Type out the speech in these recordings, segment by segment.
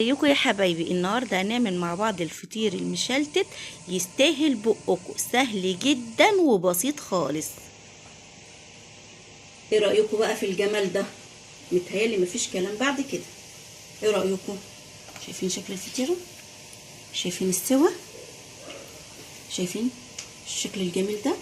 ازيكم يا حبايبي؟ النهارده هنعمل مع بعض الفطير المشلتت. يستاهل بقكم، سهل جدا وبسيط خالص. ايه رايكم بقى في الجمال ده؟ متهيالي مفيش كلام بعد كده. ايه رايكم؟ شايفين شكل الفطيره؟ شايفين السوا؟ شايفين الشكل الجميل ده؟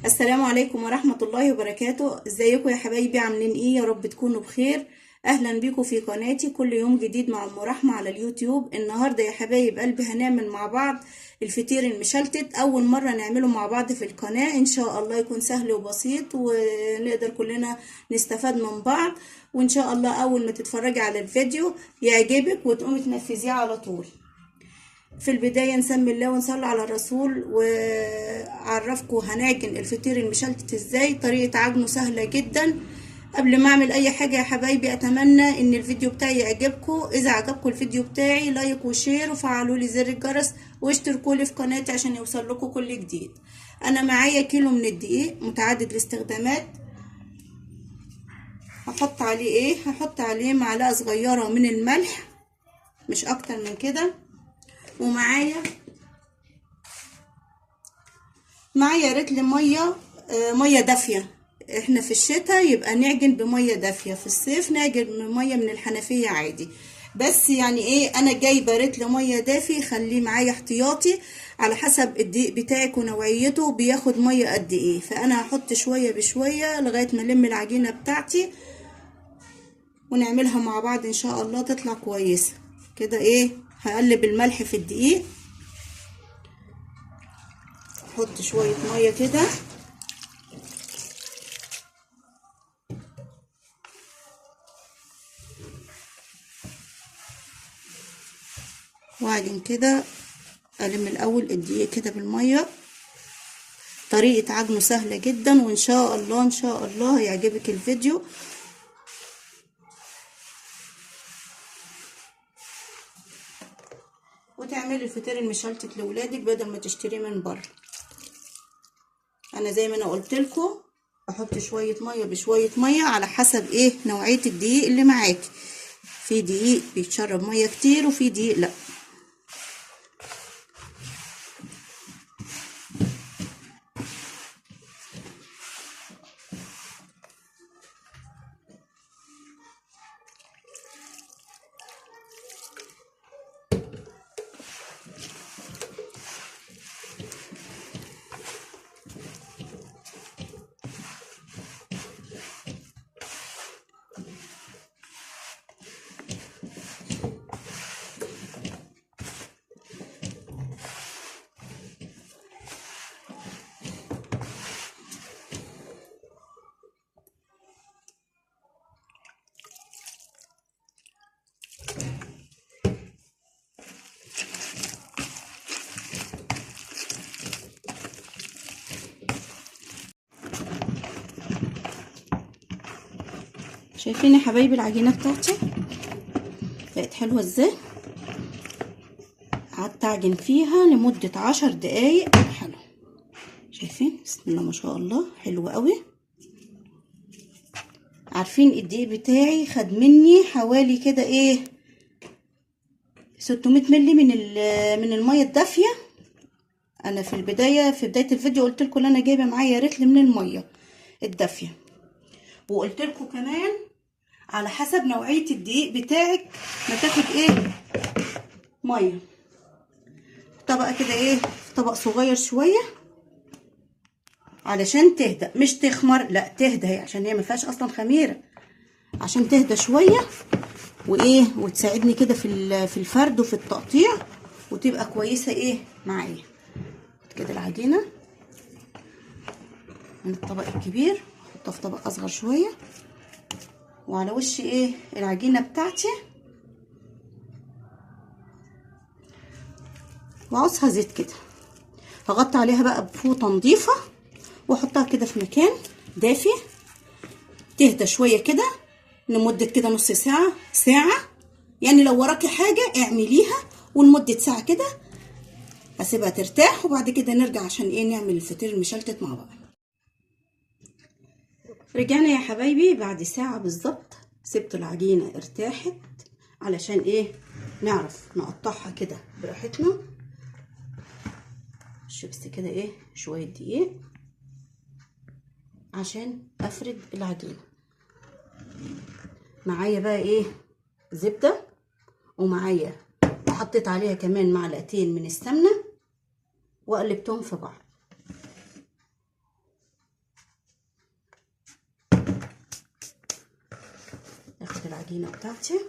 السلام عليكم ورحمة الله وبركاته. ازيكم يا حبايبي؟ عاملين ايه؟ يا رب تكونوا بخير. اهلا بيكم في قناتي كل يوم جديد مع ام رحمة على اليوتيوب. النهاردة يا حبايب قلبي هنعمل مع بعض الفطير المشلتت. اول مرة نعمله مع بعض في القناة، ان شاء الله يكون سهل وبسيط ونقدر كلنا نستفاد من بعض. وان شاء الله اول ما تتفرجي على الفيديو يعجبك وتقومي تنفذيه على طول. في البداية نسمي الله ونصلي على الرسول، وعرفكم هنعجن الفطير المشلتت ازاي. طريقة عجنه سهلة جدا. قبل ما اعمل اي حاجة يا حبايبي اتمنى ان الفيديو بتاعي يعجبكم. اذا عجبكم الفيديو بتاعي لايك وشير وفعلوا لي زر الجرس واشتركوا لي في قناتي عشان يوصل لكم كل جديد. انا معايا كيلو من الدقيق متعدد الاستخدامات. هحط عليه معلقة صغيرة من الملح، مش اكتر من كده. ومعايا رتل ميه دافيه. احنا في الشتاء يبقى نعجن بميه دافيه، في الصيف نعجن بميه من الحنفيه عادي. بس يعني ايه، انا جايبه رتل ميه دافي، خليه معايا احتياطي على حسب الدقيق بتاعك ونوعيته بياخد ميه قد ايه. فانا هحط شويه بشويه لغايه ما الم العجينه بتاعتي ونعملها مع بعض ان شاء الله تطلع كويسه كده. ايه، هقلب الملح في الدقيق، احط شويه ميه كده واعجن كده. الم الاول الدقيق كده بالميه. طريقه عجنه سهله جدا، وان شاء الله هيعجبك الفيديو. وتعملي الفطير المشلتت لاولادك بدل ما تشتريه من بره. انا زي ما انا قلت لكم بحط شويه ميه بشويه ميه على حسب ايه نوعيه الدقيق اللي معاكي. في دقيق بيتشرب ميه كتير وفي دقيق لا. شايفين يا حبايبي العجينه بتاعتي بقت حلوه ازاي؟ قعدت اعجن فيها لمده 10 دقايق. حلو، شايفين؟ بسم الله ما شاء الله، حلوه قوي. عارفين الدقيق بتاعي خد مني حوالي كده ايه 600 مللي من الميه الدافيه. انا في بدايه الفيديو قلت لكم ان انا جايبه معايا رتل من الميه الدافيه، وقلت لكم كمان على حسب نوعيه الدقيق بتاعك ما تاخد ايه ميه. طبقه كده ايه، طبق صغير شويه علشان تهدى، مش تخمر، لا تهدى هي، عشان هي ما فيهاش اصلا خميره، عشان تهدى شويه وايه وتساعدني كده في الفرد وفي التقطيع وتبقى كويسه ايه معايا كده. العجينه من الطبق الكبير احطها في طبق اصغر شويه، وعلى وش ايه العجينه بتاعتي وعصها زيت كده. هغطي عليها بقى بفوطه نظيفه واحطها كده في مكان دافي تهدى شويه كده لمده كده نص ساعه. يعني لو وراكي حاجه اعمليها، ولمده ساعه كده اسيبها ترتاح، وبعد كده نرجع عشان ايه نعمل الفطير المشلتت مع بعض. رجعنا يا حبايبي بعد ساعه بالظبط. سبت العجينة ارتاحت علشان ايه نعرف نقطعها كده براحتنا. بس كده ايه شوية دقيق عشان افرد العجينة. معايا بقى ايه زبدة، ومعايا وحطيت عليها كمان معلقتين من السمنة وقلبتهم في بعض. اخد العجينة بتاعتي،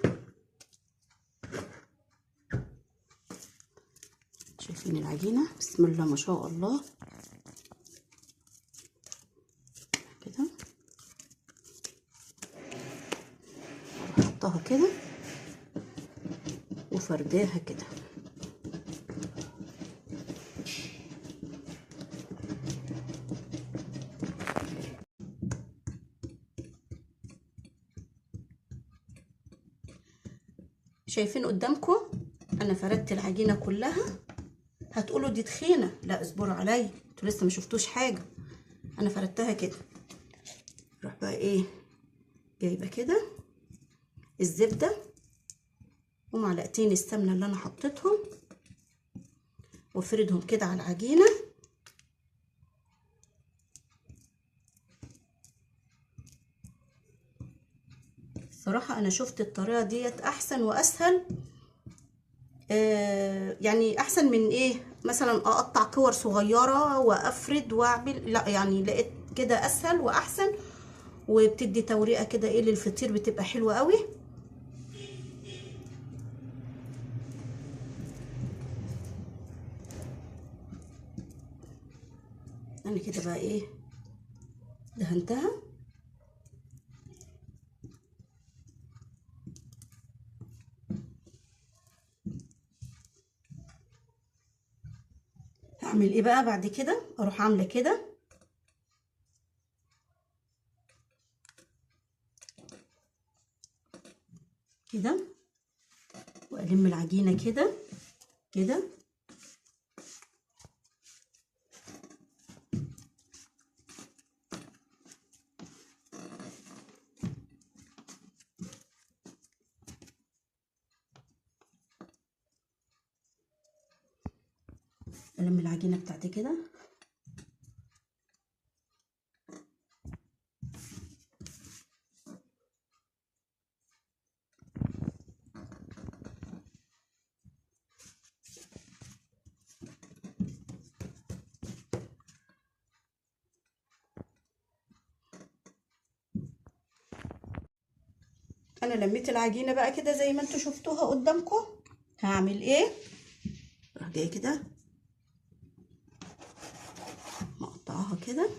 شايفين العجينة بسم الله ما شاء الله كده، بحطها كده وفرداها كده. شايفين قدامكم انا فردت العجينه كلها. هتقولوا دي تخينه، لا اصبروا عليا، انتوا لسه ما شفتوش حاجه. انا فردتها كده. اروح بقى ايه جايبه كده الزبده ومعلقتين السمنه اللي انا حطيتهم وافردهم كده على العجينه. الصراحه انا شفت الطريقه ديت احسن واسهل، يعني احسن من ايه مثلا اقطع كور صغيره وافرد واعمل، لا يعني لقيت كده اسهل واحسن، وبتدي توريقه كده ايه للفطير، بتبقى حلوه قوي. انا كده بقى ايه دهنتها. هعمل ايه بقى بعد كده؟ اروح عامله كده كده والم العجينه كده كده، الم العجينه بتاعتي كده. انا لميت العجينه بقى كده زي ما انتوا شفتوها قدامكم. هعمل ايه؟ اروح جايه كده مقطعاها كده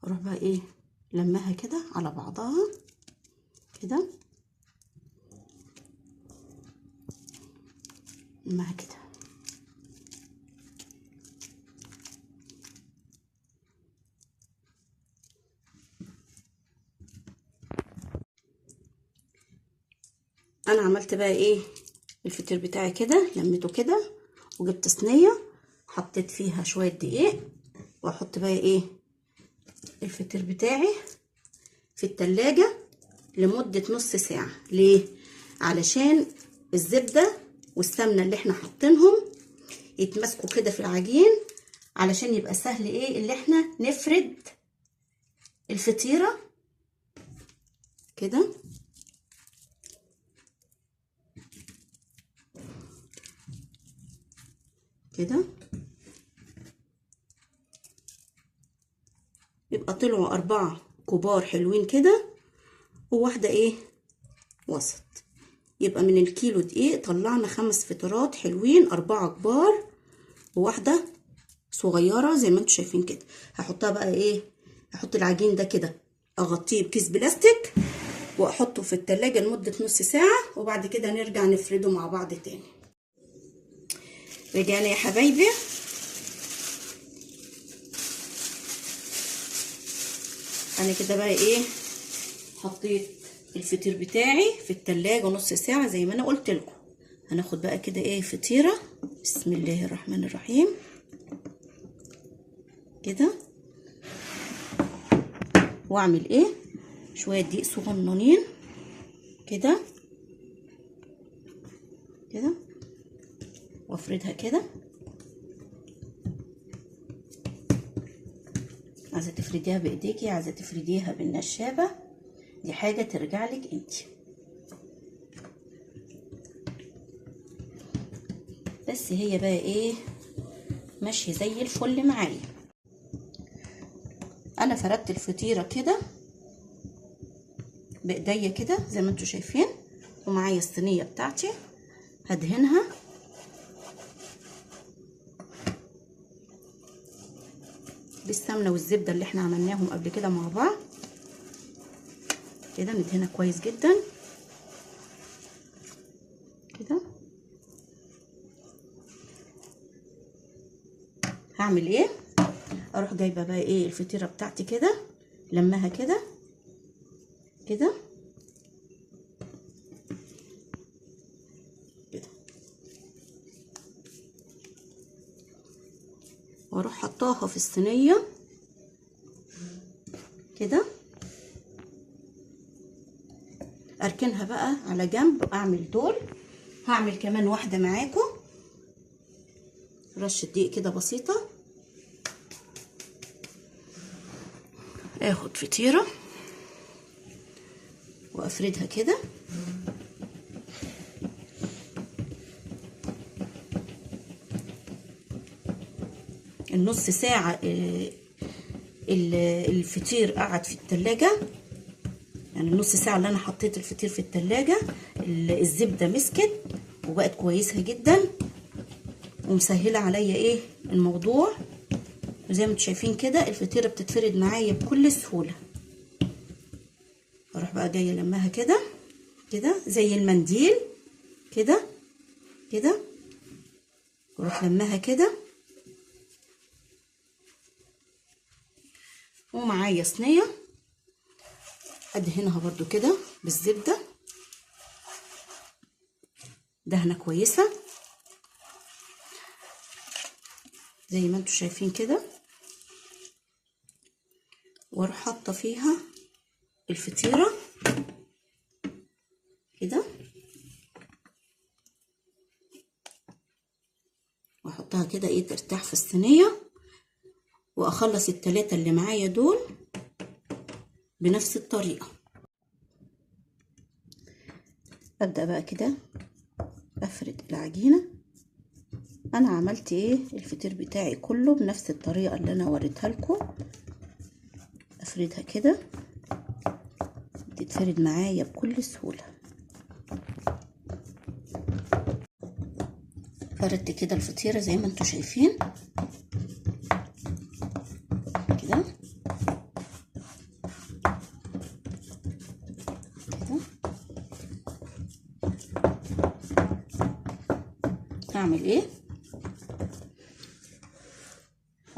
اروح بقى ايه لمها كده على بعضها كده، لمها كده. انا عملت بقى ايه الفطير بتاعي كده، لميته كده وجبت صينيه حطيت فيها شويه دقيق، واحط بقى ايه الفطير بتاعي في التلاجة لمدة نص ساعة. ليه؟ علشان الزبدة والسمنة اللي احنا حاطينهم يتمسكوا كده في العجين، علشان يبقى سهل ايه اللي احنا نفرد الفطيرة كده. كده يبقى طلعوا 4 كبار حلوين كده وواحدة ايه وسط. يبقى من الكيلو دقيق طلعنا 5 فطيرات حلوين، 4 كبار وواحدة صغيرة زي ما انتوا شايفين كده. هحطها بقى ايه، هحط العجين ده كده اغطيه بكيس بلاستيك واحطه في التلاجة لمدة نص ساعة، وبعد كده نرجع نفرده مع بعض تاني. رجعنا يا حبايبي. انا كده بقى ايه، حطيت الفطير بتاعي في التلاجة نص ساعة زي ما انا قلت لكم. هناخد بقى كده ايه فطيرة، بسم الله الرحمن الرحيم كده، واعمل ايه شوية دقيق صغننين كده كده، وافردها كده. عايزة تفرديها بايديكي، عايزة تفرديها بالنشابة، دي حاجة ترجع لك انتي، بس هي بقى ايه ماشية زي الفل معايا. انا فردت الفطيرة كده بايديا كده زي ما انتوا شايفين، ومعايا الصينية بتاعتي هدهنها بالسمنة والزبدة اللي احنا عملناهم قبل كده مع بعض كده، ندهنها كويس جدا كده. هعمل ايه، اروح جايبه بقى ايه الفطيره بتاعتي كده، لمها كده كده كده، واروح حطاها في الصينيه كده، اركنها بقى على جنب. اعمل دول، هعمل كمان واحده معاكم، رشه دقيق كده بسيطه. اخد فطيره وافردها كده، النص ساعه الفطير قعد في التلاجة، يعني النص ساعة اللي انا حطيت الفطير في التلاجة الزبدة مسكت وبقت كويسة جدا ومسهلة عليا ايه الموضوع. وزي ما انتوا شايفين كده الفطيرة بتتفرد معايا بكل سهولة. اروح بقى جاية لمها كده كده زي المنديل كده كده، واروح لمها كده. ومعايا صينية ادهنها برضو كده بالزبدة دهنة كويسة زي ما انتوا شايفين كده، واروح حاطه فيها الفطيرة كده، واحطها كده ايه ترتاح في الصينية، واخلص التلاتة اللي معايا دول بنفس الطريقة. ابدأ بقى كده افرد العجينة. انا عملت ايه الفطير بتاعي كله بنفس الطريقة اللي انا وريتها لكم. افردها كده تتفرد معايا بكل سهولة. فردت كده الفطيرة زي ما انتوا شايفين كده كده. هعمل ايه،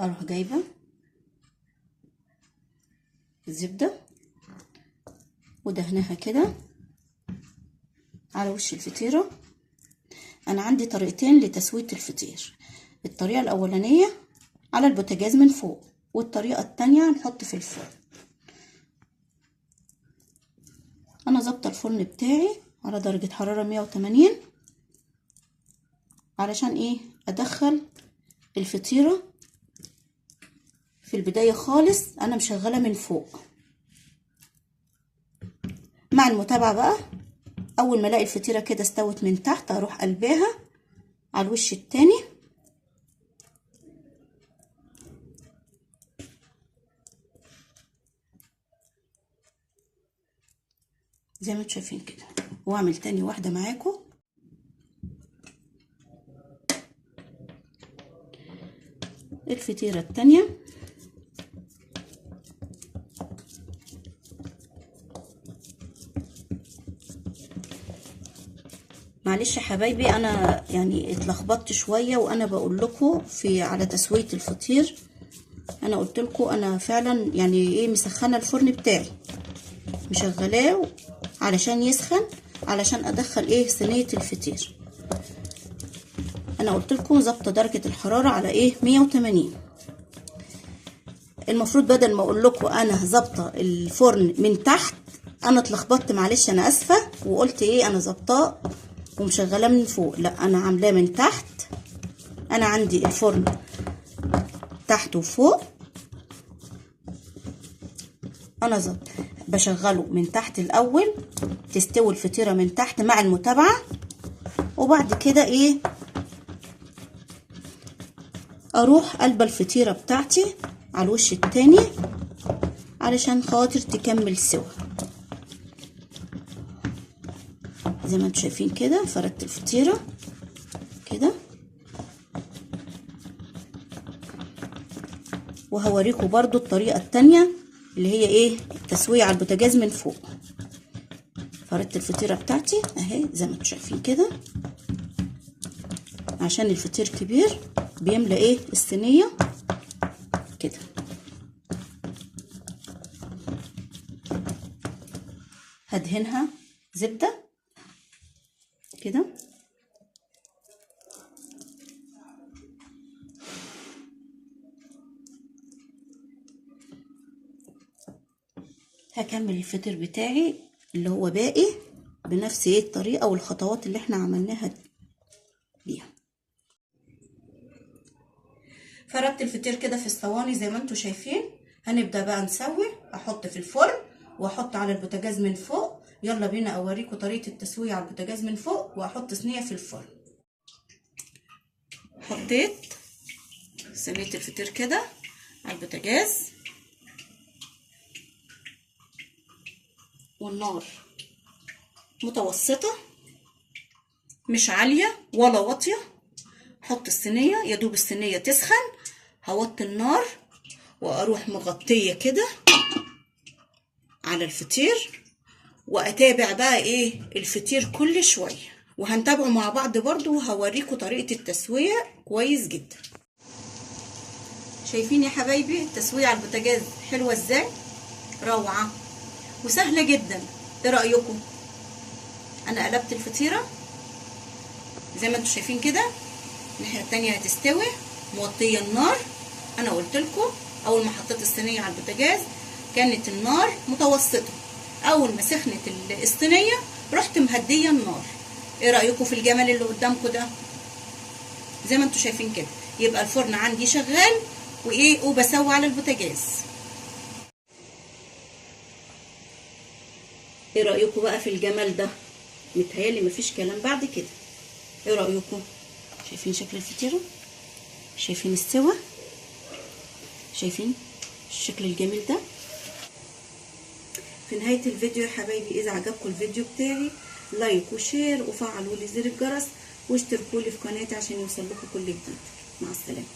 اروح جايبه الزبده ودهنها كده على وش الفطيره. انا عندي طريقتين لتسويه الفطير، الطريقه الاولانيه على البوتاجاز من فوق، والطريقه التانية نحط في الفرن. انا ظابطه الفرن بتاعي على درجه حراره 180 علشان ايه ادخل الفطيره في البدايه خالص. انا مشغله من فوق مع المتابعه بقى. اول ما الاقي الفطيره كده استوت من تحت اروح قلباها على الوش التاني زي ما انتم شايفين كده، واعمل تاني واحده معاكم. الفطيره التانيه معلش يا حبايبي انا يعني اتلخبطت شويه وانا بقول لكم في على تسويه الفطير. انا قلت لكم انا فعلا يعني ايه مسخنه الفرن بتاعي، مشغلاه علشان يسخن، علشان ادخل ايه صينيه الفطير. انا قلت لكم ظابطه درجه الحراره على ايه 180. المفروض بدل ما اقول لكم انا ظابطه الفرن من تحت، انا اتلخبطت معلش انا اسفه، وقلت ايه انا ظابطاه ومشغلاه من فوق. لا، انا عاملاه من تحت. انا عندي الفرن تحت وفوق، انا بشغله من تحت الاول تستوي الفطيره من تحت مع المتابعه، وبعد كده ايه اروح قلبه الفطيره بتاعتي على الوش التاني علشان خاطر تكمل سوا. زي ما انتم شايفين كده فردت الفطيره كده، وهوريكم برضو الطريقه التانية اللي هي ايه التسويه على البوتاجاز من فوق. فردت الفطيره بتاعتي اهي زي ما انتم شايفين كده، عشان الفطير كبير بيملى ايه الصينيه كده. هدهنها زبده كده، هكمل الفطير بتاعي اللي هو باقي بنفس ايه الطريقه والخطوات اللي احنا عملناها بيها. فردت الفطير كده في الصواني زي ما انتم شايفين. هنبدا بقى نسوي، احط في الفرن واحط على البوتاجاز من فوق. يلا بينا اوريكم طريقه التسويه على البوتاجاز من فوق، واحط صينيه في الفرن. حطيت صينيه الفطير كده على البوتاجاز، والنار متوسطه مش عاليه ولا واطيه. حط الصينيه يا دوب الصينيه تسخن، هوطي النار واروح مغطيه كده على الفطير، واتابع بقى ايه الفطير كل شويه، وهنتابعه مع بعض برضو، وهوريكم طريقه التسويه كويس جدا. شايفين يا حبايبي التسويه على البوتاجاز حلوه ازاي؟ روعه وسهله جدا. ايه رايكم؟ انا قلبت الفطيره زي ما انتم شايفين كده، الناحيه التانية هتستوي، موطيه النار. انا قلت لكم اول ما حطيت الصينيه على البوتاجاز كانت النار متوسطه، اول ما سخنت الصينيه رحت مهديه النار. ايه رايكم في الجمال اللي قدامكم ده؟ زي ما انتم شايفين كده، يبقى الفرن عندي شغال وايه وبسوي على البوتاجاز. ايه رايكم بقى في الجمال ده؟ متهيالي مفيش كلام بعد كده. ايه رايكم؟ شايفين شكل الفطيره؟ شايفين السوا؟ شايفين الشكل الجميل ده؟ في نهايه الفيديو يا حبايبي، اذا عجبكم الفيديو بتاعي لايك وشير وفعلوا لي زر الجرس واشتركوا لي في قناتي عشان يوصل لكم كل جديد. مع السلامه.